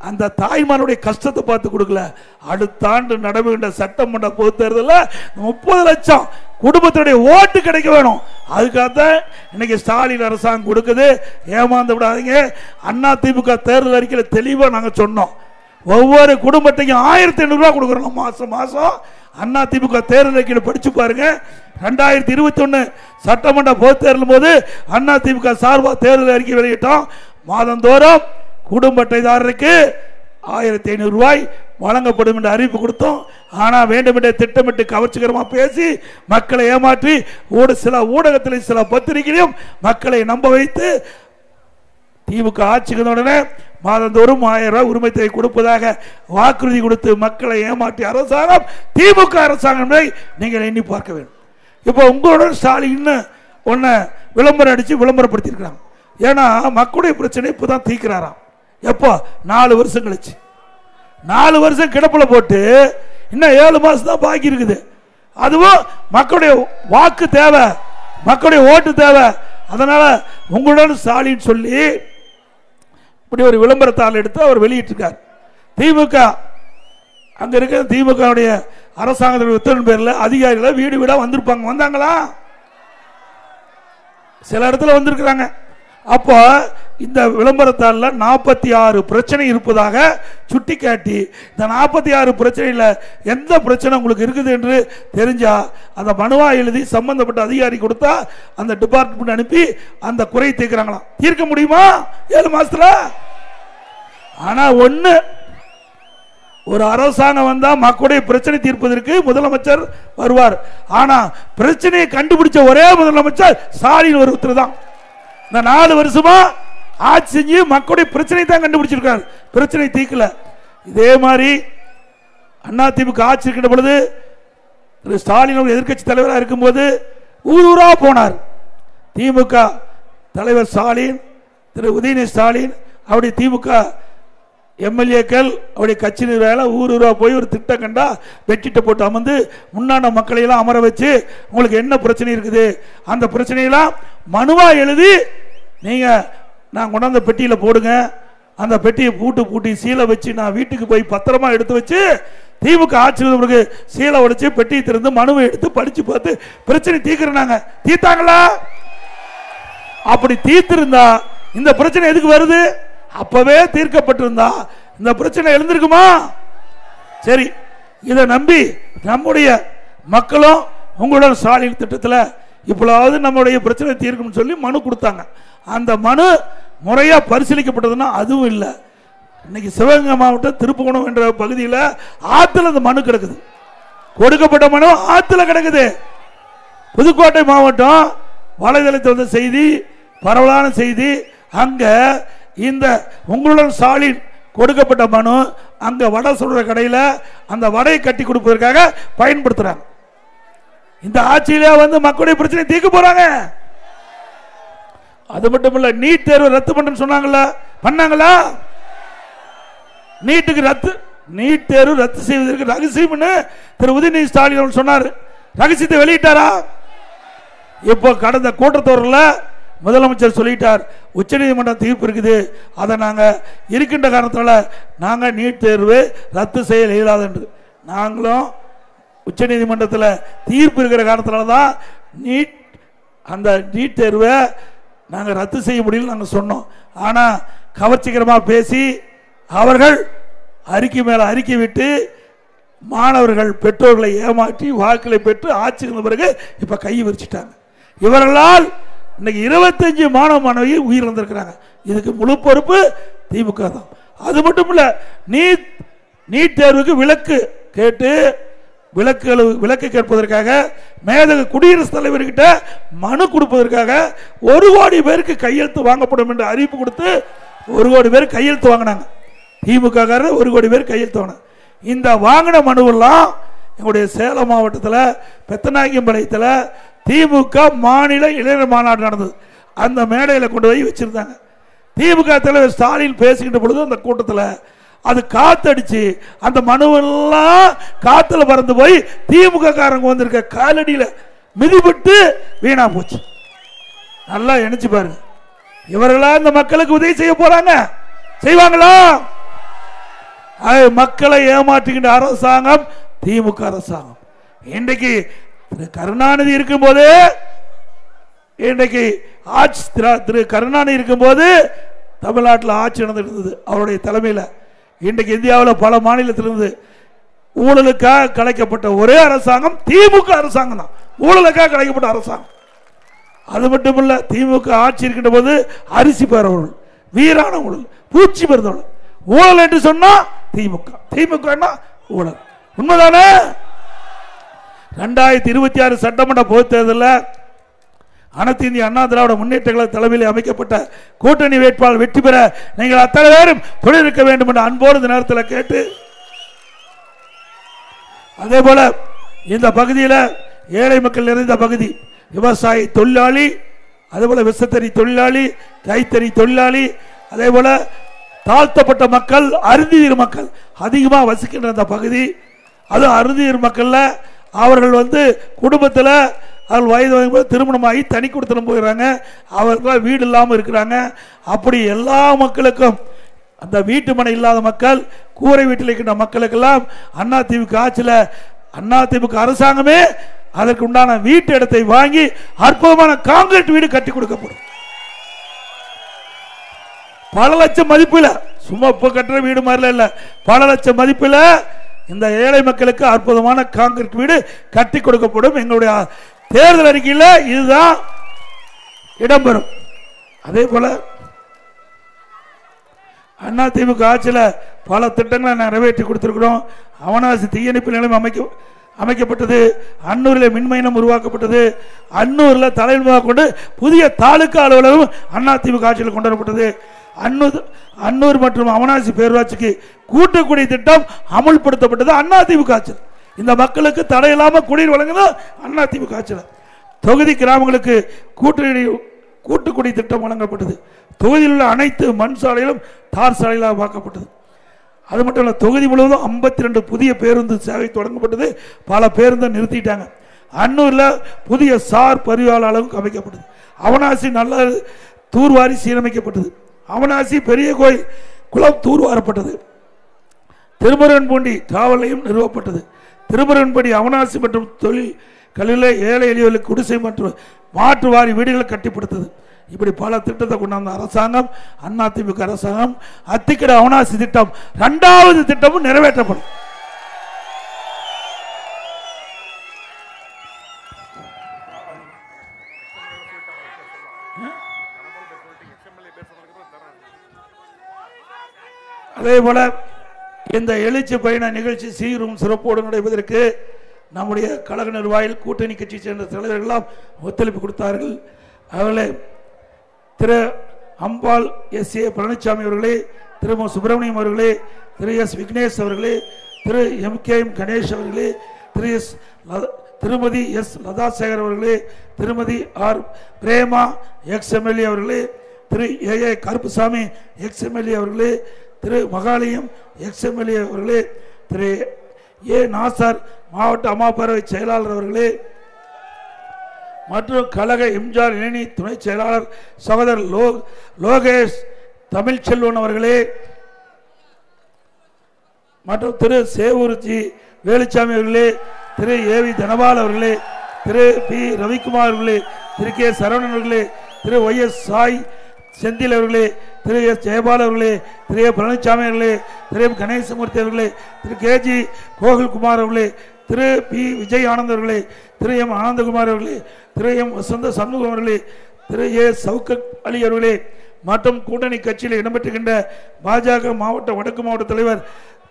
அந்த தாய்மாருடைய கஷ்டத்தை பார்த்து கொடுக்கல. அடுத்த ஆண்டு நடைபெறுகின்ற சட்டமன்ற பொது தேர்தலில் 30 லட்சம் குடும்பத்துடைய ஓட்டு கிடைக்க வேணும். அதுக்காகத்தான் இன்னைக்கு ஸ்டாலின் அரசாங்கம் கொடுக்குது. ஏமாந்து விடாதீங்க. அண்ணா திமுக தேர்தல் அறிக்கையில் தெளிவாக நாங்கள் சொன்னோம், ஒவ்வொரு குடும்பத்தையும் 1500 ரூபாய் கொடுக்குறோம் மாசம் மாசம். அண்ணா திமுக தேர்தல் அறிக்கையில் படிச்சு பாருங்க. 2021 சட்டமன்ற பொது தேர்தல் போது அண்ணா திமுக சார்பாக தேர்தல் அறிக்கை வெளியிட்டோம். மாதந்தோறும் குடும்ப அட்டைதாரருக்கு 1500 ரூபாய் வழங்கப்படும் என்று அறிவிப்பு கொடுத்தோம். ஆனால் வேண்டுமென்றே திட்டமிட்டு கவர்ச்சிகரமாக பேசி மக்களை ஏமாற்றி சில ஊடகத்திலும் சில பத்திரிகையிலும் மக்களை நம்ப வைத்து திமுக ஆட்சிக்கு உடனே மாதந்தோறும் 1000 ரூபாய் உரிமை தொகை கொடுப்பதாக வாக்குறுதி கொடுத்து மக்களை ஏமாற்றி அரசாங்கம் திமுக அரசாங்கம் நீங்கள் எண்ணி பார்க்க வேண்டும். இப்போ உங்களோட ஸ்டாலின் ஒன்ன விளம்பரம் அடிச்சு விளம்பரப்படுத்திருக்கிறாங்க. ஏன்னா மக்களுடைய பிரச்சனை இப்பதான் தீர்க்கிறாராம். எப்போ? 4 வருஷம் கழிச்சு. 4 வருஷம் கிடப்புல போட்டு இன்னும் 7 மாசம் தான் பாக்கி இருக்குது. அதுவும் மக்களுடைய வாக்கு தேவை, மக்களுடைய ஓட்டு தேவை. அதனால உங்களுடன் ஸ்டாலின் சொல்லி இப்படி ஒரு விளம்பரத்தாள் எடுத்து அவர் வெளியிட்டிருக்கார். திமுக அங்க இருக்க திமுக அரசாங்கத்தின் உத்தரவின் பேரில் அதிகாரிகளை வீடு வீடா வந்திருப்பாங்க. வந்தாங்களா? சில இடத்துல வந்திருக்கிறாங்க. அப்போ இந்த விளம்பரத்தால் 46 பிரச்சனை இருப்பதாக சுட்டிக்காட்டி, இந்த 46 பிரச்சனையில் எந்த பிரச்சனை உங்களுக்கு இருக்குது என்று தெரிஞ்சா அந்த மனுவா எழுதி சம்பந்தப்பட்ட அதிகாரி கொடுத்தா அந்த டிபார்ட்மெண்ட் அனுப்பி அந்த குறை தீர்க்கிறாங்களாம். தீர்க்க முடியுமா 7 மாசத்துல? ஆனா ஒண்ணு, ஒரு அரசாங்கம் வந்தா மக்களுடைய பிரச்சனை தீர்ப்பதற்கு முதலமைச்சர் வருவார். ஆனா பிரச்சனையை கண்டுபிடிச்ச ஒரே முதலமைச்சர் ஸ்டாலின் ஒருத்தர் தான். இந்த 4 வருஷமா ஆட்சி செஞ்சு மக்களுடைய பிரச்சனை தான் கண்டுபிடிச்சிருக்காரு, பிரச்சனை தீர்க்கல. இதே மாதிரி அதிமுக ஆட்சி இருக்கின்ற பொழுது திரு ஸ்டாலின் எதிர்கட்சி தலைவராக இருக்கும்போது ஊரூரா போனார். திமுக தலைவர் ஸ்டாலின், திரு உதயநிதி ஸ்டாலின், அவருடைய திமுக எம்எல்ஏக்கள், அவருடைய கட்சி நிர்வாகிகள் ஊரூரா போய் ஒரு திட்டம் கண்டா வெட்டிட்டு போட்டு அமர்ந்து முன்னாடி மக்களை எல்லாம் அமர வச்சு உங்களுக்கு என்ன பிரச்சனை இருக்குது அந்த பிரச்சனையெல்லாம் மனுவா எழுதி நீங்க நான் கொண்டாந்த பெட்டியில போடுங்க, அந்த பெட்டியை பூட்டி சீலை வச்சு நான் வீட்டுக்கு போய் பத்திரமா எடுத்து வச்சு திமுக ஆட்சி சீலை உடைச்சு பெட்டியை திறந்து மனுவை எடுத்து படிச்சு பார்த்து பிரச்சனை தீர்க்கிறாங்க. தீர்த்தாங்களா? அப்படி தீர்த்திருந்தா இந்த பிரச்சனை எதுக்கு வருது? அப்பவே தீர்க்கப்பட்டிருந்தா இந்த பிரச்சனை எழுந்திருக்குமா? சரி, இதை நம்பி நம்முடைய மக்களும் உங்களுடன் ஸ்டாலின் திட்டத்தில் இப்பொழுது நம்முடைய பிரச்சனை தீர்க்கும் சொல்லி மனு கொடுத்தாங்க. அந்த மனு முறையா பரிசீலிக்கப்பட்டதுன்னா அதுவும் இல்லை. இன்னைக்கு சிவகங்கை மாவட்டம் திருப்புவனம் என்ற பகுதியில் ஆத்துல அந்த மனு கிடக்குது, கொடுக்கப்பட்ட மனு ஆத்துல கிடக்குது. புதுக்கோட்டை மாவட்டம் வலைதளத்தில் வந்த செய்தி, பரவலான செய்தி, அங்க இந்த உங்களுடன் ஸ்டாலின் கொடுக்கப்பட்ட மனு அங்க வடை சொல்ற கடையில் அந்த வடையை கட்டி கொடுப்பதற்காக பயன்படுத்துறாங்க. இந்த ஆட்சியிலே வந்து மக்களுடைய பிரச்சனை தீர்க்க போறாங்க. அது மட்டும் இல்ல, நீட் தேர்வு ரத்து பண்ணு சொன்னாங்களா? பண்ணாங்களா? நீட் தேர்வு ரத்து செய்வதற்கு ரகசியம் திரு உதயநிதி ஸ்டாலின் சொன்னார். ரகசியத்தை வெளியிட்டாரா? இப்போ கடந்த கூட்டத்தொடரில் முதலமைச்சர் சொல்லிட்டார், உச்சநீதிமன்றம் தீர்ப்பு இருக்குது, அதை நாங்கள் இருக்கின்ற காரணத்தால் நாங்கள் நீட் தேர்வு ரத்து செய்ய இயலாது என்று. நாங்களும் உச்சநீதிமன்றத்தில் தீர்ப்பு இருக்கிற காரணத்தினால தான் அந்த நீட் தேர்வை நாங்கள் ரத்து செய்ய முடியல நாங்கள் சொன்னோம். ஆனால் கவர்ச்சிகரமாக பேசி அவர்கள் அறிக்கை மேல அறிக்கை விட்டு மாணவர்கள் பெற்றோர்களை ஏமாற்றி வாக்குகளை பெற்று ஆட்சி இருந்த பிறகு இப்ப கை விரிச்சிட்டாங்க. இவர்களால் இன்னைக்கு 25 மாணவ மாணவி உயிரிழந்திருக்கிறாங்க. இதுக்கு முழு பொறுப்பு திமுக தான். அது மட்டும் இல்ல, நீட் தேர்வுக்கு விலக்கு கேட்பதற்காக மேதகு குடியரசுத் தலைவர்கிட்ட மனு கொடுப்பதற்காக 1 கோடி பேருக்கு கையெழுத்து வாங்கப்படும் என்று அறிவிப்பு கொடுத்து 1 கோடி பேர் கையெழுத்து வாங்கினாங்க. திமுக 1 கோடி பேர் கையெழுத்து வாங்கினாங்க. இந்த வாங்கின மனுவெல்லாம் எங்களுடைய சேலம் மாவட்டத்தில் பெத்தநாயக்கம்பாளையத்தில் திமுக மாநில இளைஞர் மாநாடு நடந்தது. அந்த மேடையில் கொண்டு போய் வச்சிருந்தாங்க. திமுக தலைவர் ஸ்டாலின் பேசுகின்ற பொழுது அந்த கூட்டத்தில் அது காத்தடிச்சு அந்த மனுவெல்லாம் காத்துல பறந்து போய் திமுக காரங்க வந்திருக்க காலடியில் மிதிப்பட்டு வீணா போச்சு. நல்லா நினைச்சு பாருங்க, இவர்களா இந்த மக்களுக்கு உதவி செய்ய போறாங்க? செய்வாங்களா? மக்களை ஏமாற்றுகின்ற அரசாங்கம் திமுக அரசாங்கம். இன்றைக்கு கருணாநிதி இருக்கும் போது, இன்றைக்கு ஆட்சி திரு கருணாநிதி இருக்கும் போது தமிழ்நாட்டில் ஆட்சி நடந்துட்டு இருந்தது அவருடைய தலைமையில். இன்றைக்கு இந்தியாவில் பல மாநிலத்திலிருந்து ஊழலுக்காக கலைக்கப்பட்ட ஒரே அரசாங்கம் திமுக அரசாங்கம் தான். ஊழலுக்காக கலைக்கப்பட்ட அரசாங்கம். அது மட்டுமல்ல, திமுக ஆட்சி இருக்கின்ற போது அரிசி பெறவர்கள், வீரான ஊழல், பூச்சி பெறுதவர்கள், ஊழல் என்று சொன்னா திமுக ஊழல். உண்மைதானே? 2026 சட்டமன்ற பொதுத் தேர்தலில் அனைத்து இந்திய அண்ணா திராவிட முன்னேற்ற கழக தலைமையில் அமைக்கப்பட்ட கூட்டணி வேட்பாளர் வெற்றி பெற நீங்கள் அத்தனை பேரும் தொழிலிருக்க வேண்டும் என்று அன்போடு இந்த நேரத்தில் கேட்டு, அதே போல இந்த பகுதியில் ஏழை மக்கள் நிறைந்த பகுதி, விவசாயி தொழிலாளி, அதே போல விசைத்தறி தொழிலாளி, கைத்தறி தொழிலாளி, அதே போல தாழ்த்தப்பட்ட மக்கள், அருந்தீர் மக்கள் அதிகமாக வசிக்கின்ற அந்த பகுதி. அது அருந்தீர் மக்கள்ல அவர்கள் குடும்பத்தில் அவர்கள் வயது திருமணமாகி தனி கொடுத்தனம் போயிடுறாங்க. அவர்கள் வீடு இல்லாமல் இருக்கிறாங்க. அப்படி எல்லா மக்களுக்கும், அந்த வீட்டு மனை இல்லாத மக்கள், கூரை வீட்டில் இருக்கின்ற மக்களுக்கெல்லாம் அதிமுக ஆட்சியில் அதிமுக அரசாங்கமே அதற்கு உண்டான வீட்டு இடத்தை வாங்கி அற்புதமான கான்கிரீட் வீடு கட்டி கொடுக்கப்படும். பல லட்சம் மதிப்பில், சும்மா கட்டுற வீடு மாதிரில இல்ல, பல லட்சம் மதிப்பில் இந்த ஏழை மக்களுக்கு அற்புதமான கான்கிரீட் வீடு கட்டி கொடுக்கப்படும். எங்களுடைய தேர்தல் அறிக்கையில் இதுதான் இடம்பெறும். அதே போல அதிமுக ஆட்சியில் பல திட்டங்களை நிறைவேற்றி கொடுத்திருக்கிறோம். அவனாசி தீயணைப்பு நிலையம் அமைக்கப்பட்டது. அன்னூரில் மின்மயனம் உருவாக்கப்பட்டது. அன்னூரில் தலைமையாக கொண்டு புதிய தாலுகா அலுவலகம் அதிமுக ஆட்சியில் கொண்டு வரப்பட்டது. அன்னூர் மற்றும் அவனாசி பேரூராட்சிக்கு கூட்டுக்குடி திட்டம் அமுல்படுத்தப்பட்டது அதிமுக ஆட்சியில். இந்த மக்களுக்கு தடையில்லாமல் குடிநீர் வழங்கினது அதிமுக ஆட்சியில். தொகுதி கிராமங்களுக்கு கூட்டுக்குடி திட்டம் வழங்கப்பட்டது. தொகுதியில் உள்ள அனைத்து மண் சாலைகளும் தார் சாலைகளாக பார்க்கப்பட்டது. அது மட்டும் இல்லை, தொகுதி முழுவதும் 52 புதிய பேருந்து சேவை தொடங்கப்பட்டது. பல பேருந்தை நிறுத்திட்டாங்க. அன்னூரில் புதிய சார் பரிவாள அலகு அமைக்கப்பட்டது. அவனாசி நல்ல தூர்வாரி சீரமைக்கப்பட்டது. அவனாசி பெரிய கோயில் குளம் தூர்வாரப்பட்டது. திருமுருகன்பூண்டி காவல் நிலையம் நிறுவப்பட்டது. திருமுருகன்படி அவனாசி மற்றும் தொழில் கல்வியில் ஏழை எளியவர்களுக்கு குடிசை மற்றும் மாற்று வாரி வீடுகளை கட்டிப்படுத்தது. இப்படி பல திட்டத்தை கொண்டாந்த அரசாங்கம் அதிமுக அரசாங்கம். அத்திக்கடை அவனாசி திட்டம் 2வது திட்டமும் நிறைவேற்றப்படும். அதே போல இந்த எழுச்சி பயண நிகழ்ச்சி சீரும் சிறப்போடு நடைபெறுவதற்கு நம்முடைய கழக நிர்வாகிகள் கூட்டணி கட்சி சேர்ந்த தலைவர்கள் எல்லாம் ஒத்துழைப்பு கொடுத்தார்கள். அவர்களே திரு அம்பாள் எஸ்.ஏ. பழனிசாமி அவர்களே, திரு மு. சுப்பிரமணியம் அவர்களே, திரு எஸ். விக்னேஷ் அவர்களே, திரு எம்.கே.எம். கணேஷ் அவர்களே, திருமதி எஸ். லதாசேகர் அவர்களே, திருமதி ஆர். பிரேமா எக்ஸ்.எம்எல்ஏ அவர்களே, திரு ஏ. கருப்புசாமி எக்ஸ்.எம்எல்ஏ அவர்களே, திரு மகாலயம் எக்ஸ்.எம்எல்ஏ அவர்களே, திரு ஏ. நாசர் மாவட்ட அம்மா பேரவை செயலாளர் அவர்களே மற்றும் கழக எம்ஜிஆர் இணை துணை செயலாளர் சகோதரர் லோகேஷ் தமிழ்ச்செல்வன் அவர்களே மற்றும் திரு சேவூர்ஜி வேலுச்சாமி அவர்களே, திரு ஏ.வி. தனபால் அவர்களே, திரு பி. ரவிக்குமார் அவர்களே, திரு கே. சரவணன் அவர்களே, திரு ஒய்.எஸ். சாய் செந்தில் அவர்களே, திரு எஸ். ஜெயபால் அவர்களே, திரு ஏ. பழனிசாமி அவர்களே, திரு எம். கணேசமூர்த்தி அவர்களே, திரு கே.ஜி. கோகுல்குமார் அவர்களே, திரு பி. விஜய் ஆனந்த் அவர்களே, திரு எம். ஆனந்தகுமார் அவர்களே, திரு எம். வசந்த சண்முகம் அவர்களே, திரு ஏ. சவுகத் அலி அவர்களே மற்றும் கூட்டணி கட்சியில் இடம்பெற்றுகின்ற பாஜக மாவட்ட வடக்கு மாவட்ட தலைவர்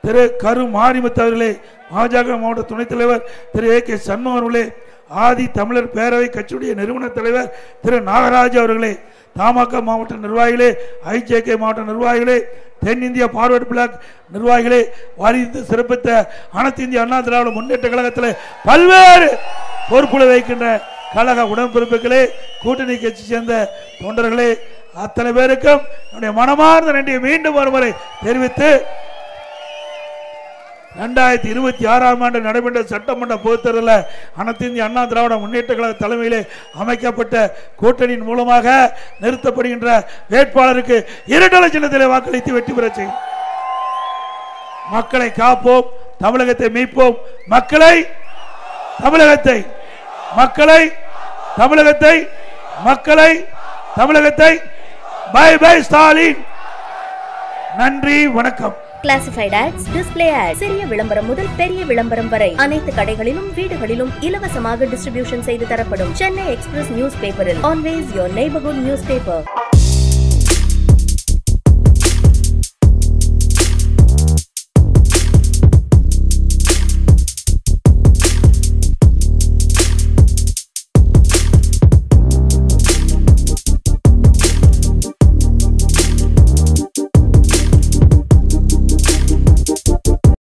திரு கரு மாரிமுத்து அவர்களே, பாஜக மாவட்ட துணைத் தலைவர் திரு ஏ. கே. சண்முகம் அவர்களே, ஆதி தமிழர் பேரவை கட்சியுடைய நிறுவன தலைவர் திரு நாகராஜ் அவர்களே, தமாக மாவட்ட நிர்வாகிகளே, ஐஜேகே மாவட்ட நிர்வாகிகளே, தென்னிந்திய பார்வர்டு பிளாக் நிர்வாகிகளே, வாரிந்து சிறப்பித்த அனைத்து இந்திய அண்ணா திராவிட முன்னேற்ற கழகத்தில் பல்வேறு பொறுப்புகளை வைக்கின்ற கழக உடன்பிறப்புகளே, கூட்டணி கட்சி சேர்ந்த தொண்டர்களே, அத்தனை பேருக்கும் என்னுடைய மனமார்ந்த நன்றியை மீண்டும் ஒருமுறை தெரிவித்து 2026ஆம் ஆண்டு நடைபெற்ற சட்டமன்ற பொதுத்தேர்தலில் அனைத்து இந்திய அண்ணா திராவிட முன்னேற்ற கழக தலைமையிலே அமைக்கப்பட்ட கூட்டணியின் மூலமாக நிறுத்தப்படுகின்ற வேட்பாளருக்கு 2 லட்சத்திலே வாக்களித்து வெற்றி பெற செய்யும். மக்களை காப்போம், தமிழகத்தை மீட்போம். மக்களை தமிழகத்தை பை பை ஸ்டாலின். நன்றி, வணக்கம். கிளாசிஃபைட் ஆட்ஸ், டிஸ்ப்ளே ஆட்ஸ், சிறிய விளம்பரம் முதல் பெரிய விளம்பரம் வரை அனைத்து கடைகளிலும் வீடுகளிலும் இலவசமாக டிஸ்ட்ரிபியூஷன் செய்து தரப்படும். சென்னை எக்ஸ்பிரஸ் நியூஸ் பேப்பரில் always your neighbourhood news paper.